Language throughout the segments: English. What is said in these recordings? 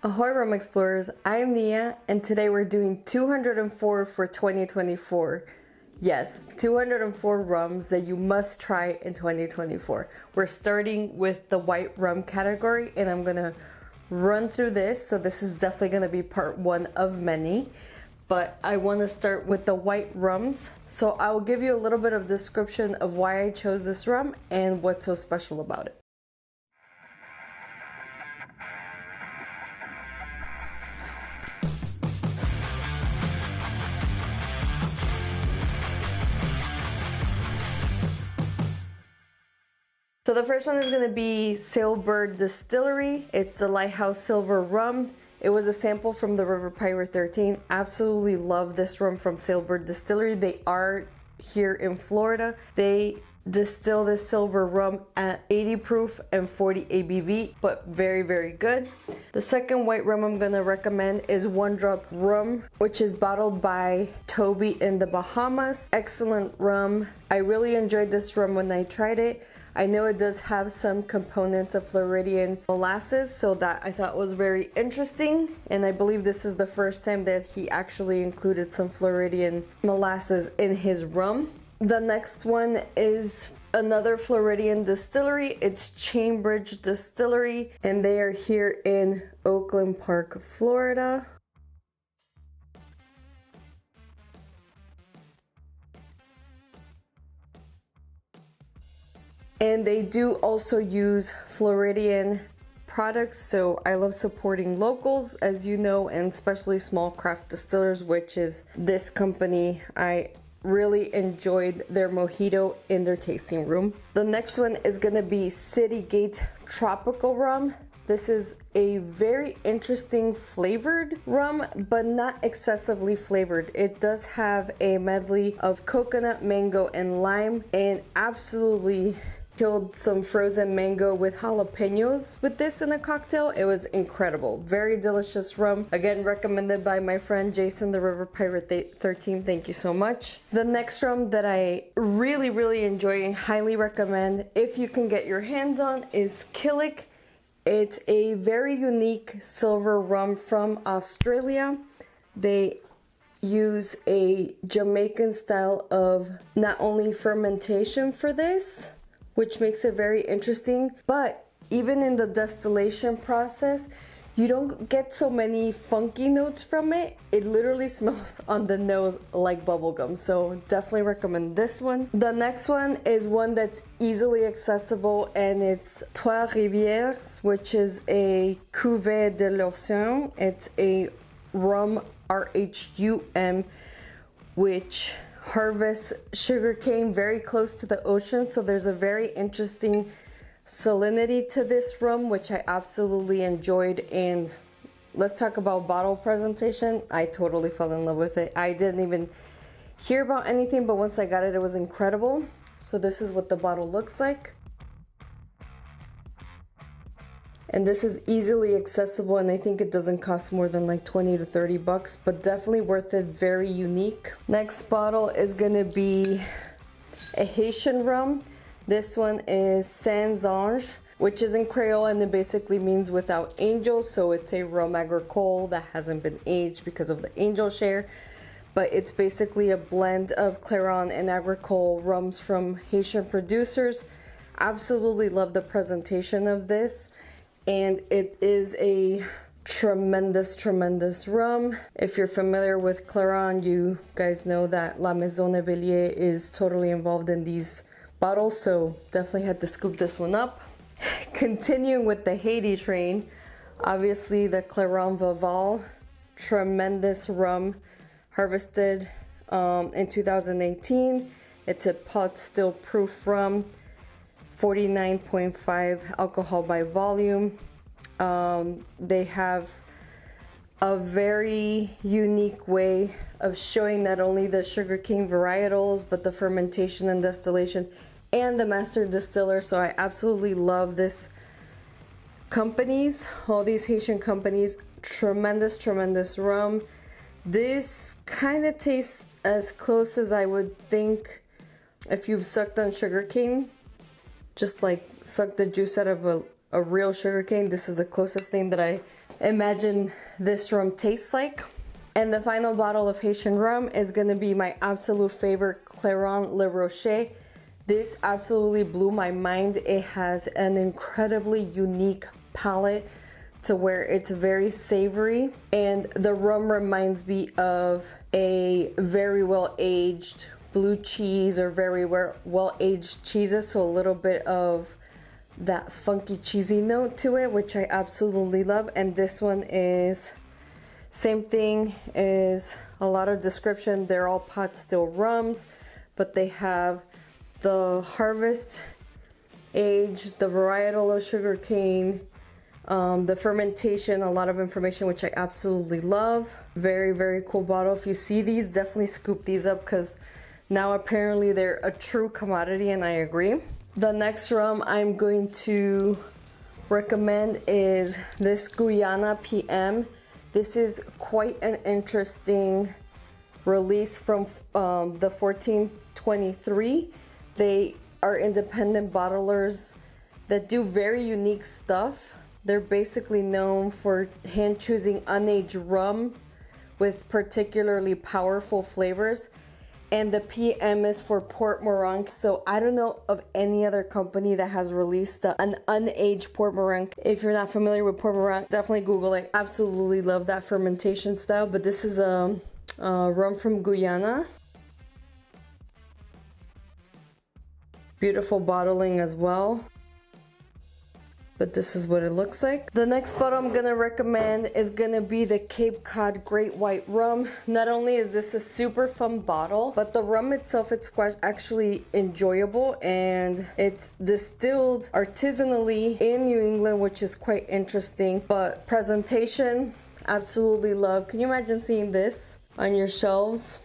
Ahoy Rum Explorers, I am Nia and today we're doing 204 for 2024. Yes, 204 rums that you must try in 2024. We're starting with the white rum category and I'm gonna run through this. So this is definitely gonna be part one of many, but I wanna start with the white rums. So I will give you a little bit of description of why I chose this rum and what's so special about it. So the first one is going to be Sailbird Distillery. It's the Lighthouse Silver Rum. It was a sample from the River Pirate 13. Absolutely love this rum from Sailbird Distillery. They are here in Florida. They distill this silver rum at 80 proof and 40 ABV, but very, very good. The second white rum I'm going to recommend is One Drop Rum, which is bottled by Toby in the Bahamas. Excellent rum. I really enjoyed this rum when I tried it. I know it does have some components of Floridian molasses, so that I thought was very interesting. And I believe this is the first time that he actually included some Floridian molasses in his rum. The next one is another Floridian distillery. It's Chainbridge Distillery, and they are here in Oakland Park, Florida. And they do also use Floridian products, so I love supporting locals, as you know, and especially small craft distillers, which is this company. I really enjoyed their mojito in their tasting room. The next one is gonna be City Gate Tropical Rum. This is a very interesting flavored rum, but not excessively flavored. It does have a medley of coconut, mango, and lime, and absolutely killed some frozen mango with jalapenos with this in a cocktail. It was incredible. Very delicious rum. Again, recommended by my friend Jason, the River Pirate 13. Thank you so much. The next rum that I really enjoy and highly recommend, if you can get your hands on, is Killick. It's a very unique silver rum from Australia. They use a Jamaican style of not only fermentation for this, which makes it very interesting, but even in the distillation process, you don't get so many funky notes from it. It literally smells on the nose like bubblegum, so definitely recommend this one. The next one is one that's easily accessible, and it's Trois Rivières, which is a Cuvée de l'Océan. It's a rum, RHUM, which harvest sugarcane very close to the ocean, so there's a very interesting salinity to this rum, which I absolutely enjoyed. And let's talk about bottle presentation. I totally fell in love with it. I didn't even hear about anything, but once I got it, it was incredible. So this is what the bottle looks like. And this is easily accessible, and I think it doesn't cost more than like 20 to 30 bucks, but definitely worth it. Very unique. Next bottle is gonna be a Haitian rum. This one is Sans Ange, which is in Creole, and it basically means without angels. So it's a rum agricole that hasn't been aged because of the angel share, but it's basically a blend of Clairon and agricole rums from Haitian producers. Absolutely love the presentation of this. And it is a tremendous rum. If you're familiar with Clairon, you guys know that La Maison Bellier is totally involved in these bottles, so definitely had to scoop this one up. Continuing with the Haiti train, obviously the Clairon Vaval, tremendous rum, harvested in 2018. It's a pot still proof rum. 49.5 alcohol by volume. They have a very unique way of showing not only the sugarcane varietals, but the fermentation and distillation and the master distiller. So I absolutely love this companies, all these Haitian companies. Tremendous rum. This kind of tastes as close as I would think if you've sucked on sugarcane. Just like suck the juice out of a real sugarcane. This is the closest thing that I imagine this rum tastes like. And the final bottle of Haitian rum is gonna be my absolute favorite, Clairon Le Rocher. This absolutely blew my mind. It has an incredibly unique palate to where it's very savory, and the rum reminds me of a very well-aged blue cheese or very well-aged cheeses, so a little bit of that funky cheesy note to it, which I absolutely love. And this one is same thing, is a lot of description. They're all pot still rums, but they have the harvest age, the varietal of sugar cane, the fermentation, a lot of information, which I absolutely love. Very, very cool bottle. If you see these, definitely scoop these up because now apparently they're a true commodity, and I agree. The next rum I'm going to recommend is this Guyana PM. This is quite an interesting release from the 1423. They are independent bottlers that do very unique stuff. They're basically known for hand choosing unaged rum with particularly powerful flavors. And the PM is for Port Moranc. So I don't know of any other company that has released an unaged Port Moranc. If you're not familiar with Port Moranc, definitely Google it. Absolutely love that fermentation style. But this is a rum from Guyana. Beautiful bottling as well. But this is what it looks like. The next bottle I'm gonna recommend is gonna be the Cape Cod Great White Rum. Not only is this a super fun bottle, but the rum itself, it's quite actually enjoyable, and it's distilled artisanally in New England, which is quite interesting. But presentation, absolutely love. Can you imagine seeing this on your shelves?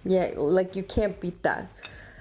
Yeah, like you can't beat that.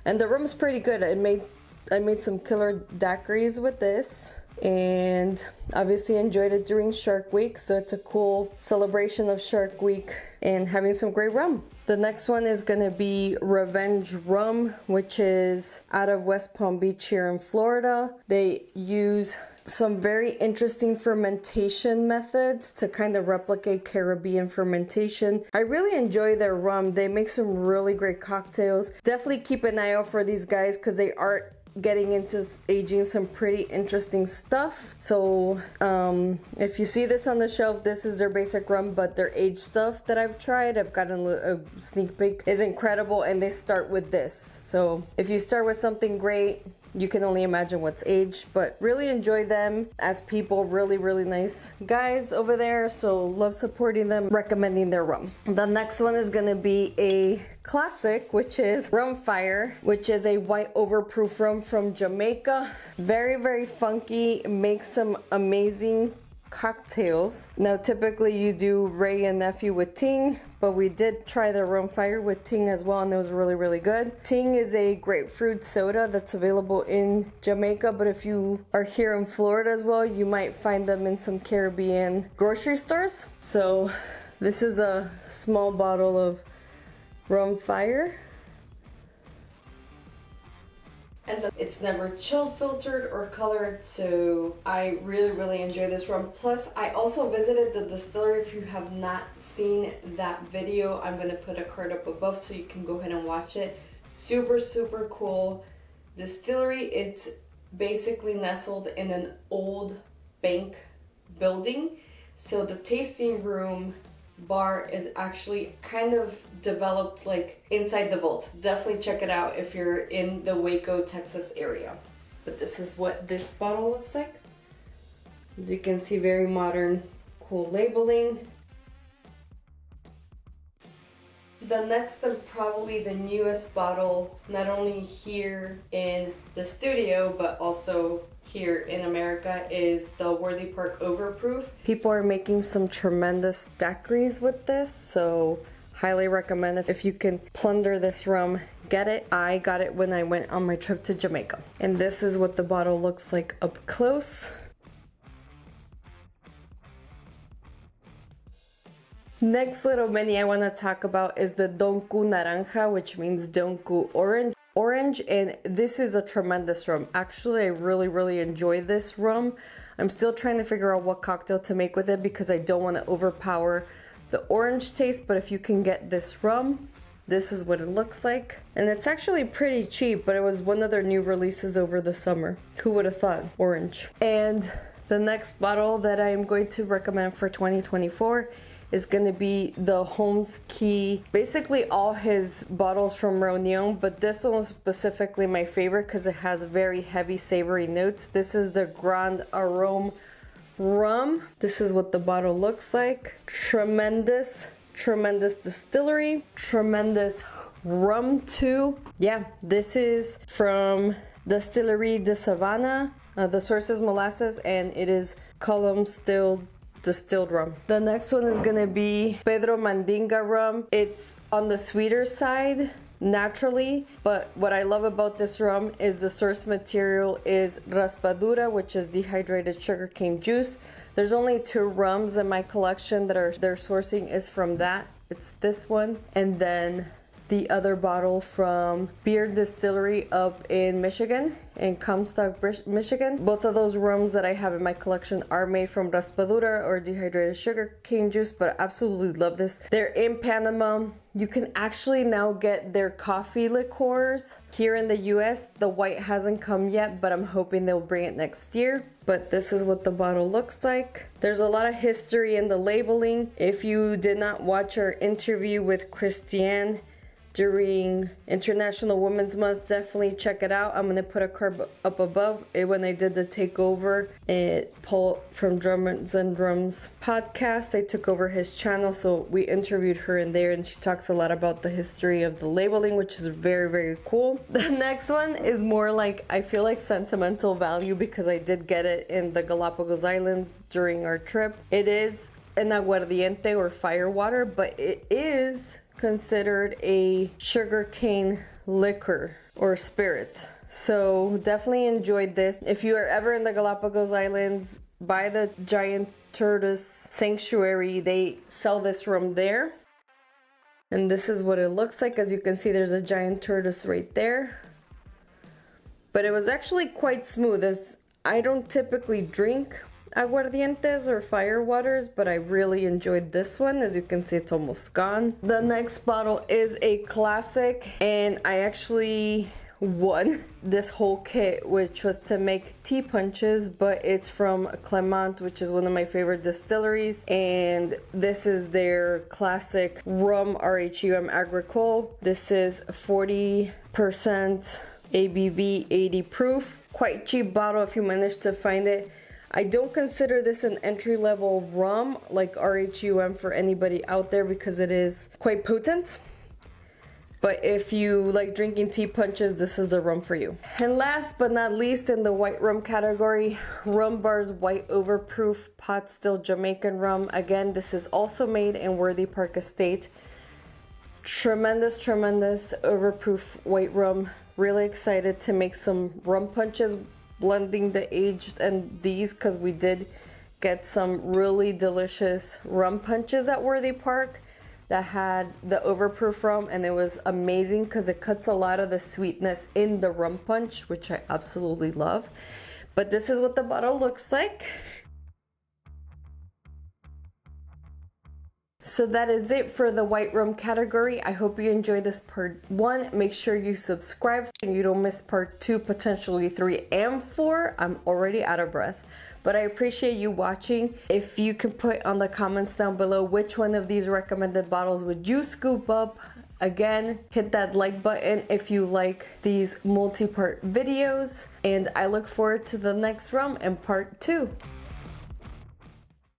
And the rum's pretty good. I made some killer daiquiris with this, and obviously enjoyed it during Shark Week, so it's a cool celebration of Shark Week and having some great rum. The next one is gonna be Revenge Rum, which is out of West Palm Beach here in Florida. They use some very interesting fermentation methods to kind of replicate Caribbean fermentation. I really enjoy their rum. They make some really great cocktails. Definitely keep an eye out for these guys because they are getting into aging some pretty interesting stuff. So if you see this on the shelf, this is their basic rum, but their aged stuff that I've tried, I've gotten a sneak peek, is incredible, and they start with this. So if you start with something great, you can only imagine what's aged, but really enjoy them as people. Really, really nice guys over there, so love supporting them, recommending their rum. The next one is gonna be a classic, which is Rum Fire, which is a white overproof rum from Jamaica. Very, very funky, makes some amazing cocktails. Now typically you do Ray and Nephew with Ting, but we did try the Rum Fire with Ting as well, and it was really, really good. Ting is a grapefruit soda that's available in Jamaica, but if you are here in Florida as well, you might find them in some Caribbean grocery stores. So this is a small bottle of Rum Fire. And it's never chill filtered or colored, so I really, really enjoy this rum. Plus, I also visited the distillery. If you have not seen that video, I'm going to put a card up above so you can go ahead and watch it. Super, super cool distillery. It's basically nestled in an old bank building. So the tasting room bar is actually kind of developed like inside the vault. Definitely check it out if you're in the Waco, Texas area. But this is what this bottle looks like. As you can see, very modern, cool labeling. The next and probably the newest bottle, not only here in the studio, but also here in America, is the Worthy Park Overproof. People are making some tremendous daiquiris with this, so highly recommend if you can plunder this rum, get it. I got it when I went on my trip to Jamaica. And this is what the bottle looks like up close. Next little mini I want to talk about is the Donku Naranja, which means Donku Orange, and this is a tremendous rum. Actually, I really, really enjoy this rum. I'm still trying to figure out what cocktail to make with it because I don't want to overpower the orange taste. But if you can get this rum, this is what it looks like. And it's actually pretty cheap, but it was one of their new releases over the summer. Who would have thought? Orange. And the next bottle that I'm going to recommend for 2024 is going to be the Holmes Key. Basically all his bottles from Reunion, but this one was specifically my favorite because it has very heavy savory notes. This is the Grand Arôme rum. This is what the bottle looks like. Tremendous distillery. Tremendous rum too. Yeah, this is from Distillery de Savannah. The source is molasses and it is column still distilled rum. The next one is gonna be Pedro Mandinga rum. It's on the sweeter side naturally, but what I love about this rum is the source material is raspadura, which is dehydrated sugarcane juice. There's only 2 rums in my collection that their sourcing is from that. It's this one and then the other bottle from Beer Distillery up in Michigan, in Comstock, Michigan. Both of those rums that I have in my collection are made from raspadura or dehydrated sugar cane juice, but I absolutely love this. They're in Panama. You can actually now get their coffee liqueurs here in the US. The white hasn't come yet, but I'm hoping they'll bring it next year. But this is what the bottle looks like. There's a lot of history in the labeling. If you did not watch our interview with Christiane during International Women's Month, definitely check it out. I'm gonna put a card up above it when I did the takeover. Paul from Drummers and Rums podcast, I took over his channel, so we interviewed her in there and she talks a lot about the history of the labeling, which is very, very cool. The next one is more like, I feel like sentimental value because I did get it in the Galapagos Islands during our trip. It is an aguardiente or firewater, but it is considered a sugarcane liquor or spirit. So definitely enjoyed this. If you are ever in the Galapagos Islands by the giant tortoise sanctuary, they sell this rum there. And this is what it looks like. As you can see, there's a giant tortoise right there. But it was actually quite smooth. As I don't typically drink aguardientes or fire waters, but I really enjoyed this one. As you can see, it's almost gone. The next bottle is a classic, and I actually won this whole kit, which was to make tea punches, but it's from Clement, which is one of my favorite distilleries, and this is their classic rum rhum agricole. This is 40% ABV, 80 proof. Quite cheap bottle if you manage to find it. I don't consider this an entry-level rum like rhum for anybody out there because it is quite potent. But if you like drinking tea punches, this is the rum for you. And last but not least, in the white rum category, Rum Bar's White Overproof Pot Still Jamaican Rum. Again, this is also made in Worthy Park Estate. Tremendous overproof white rum. Really excited to make some rum punches, blending the aged and these, because we did get some really delicious rum punches at Worthy Park that had the overproof rum, and it was amazing because it cuts a lot of the sweetness in the rum punch, which I absolutely love. But this is what the bottle looks like. So that is it for the white rum category. I hope you enjoyed this part 1. Make sure you subscribe so you don't miss part 2, potentially 3 and 4. I'm already out of breath, but I appreciate you watching. If you can put on the comments down below which one of these recommended bottles would you scoop up. Again, hit that like button if you like these multi-part videos, and I look forward to the next rum in part 2.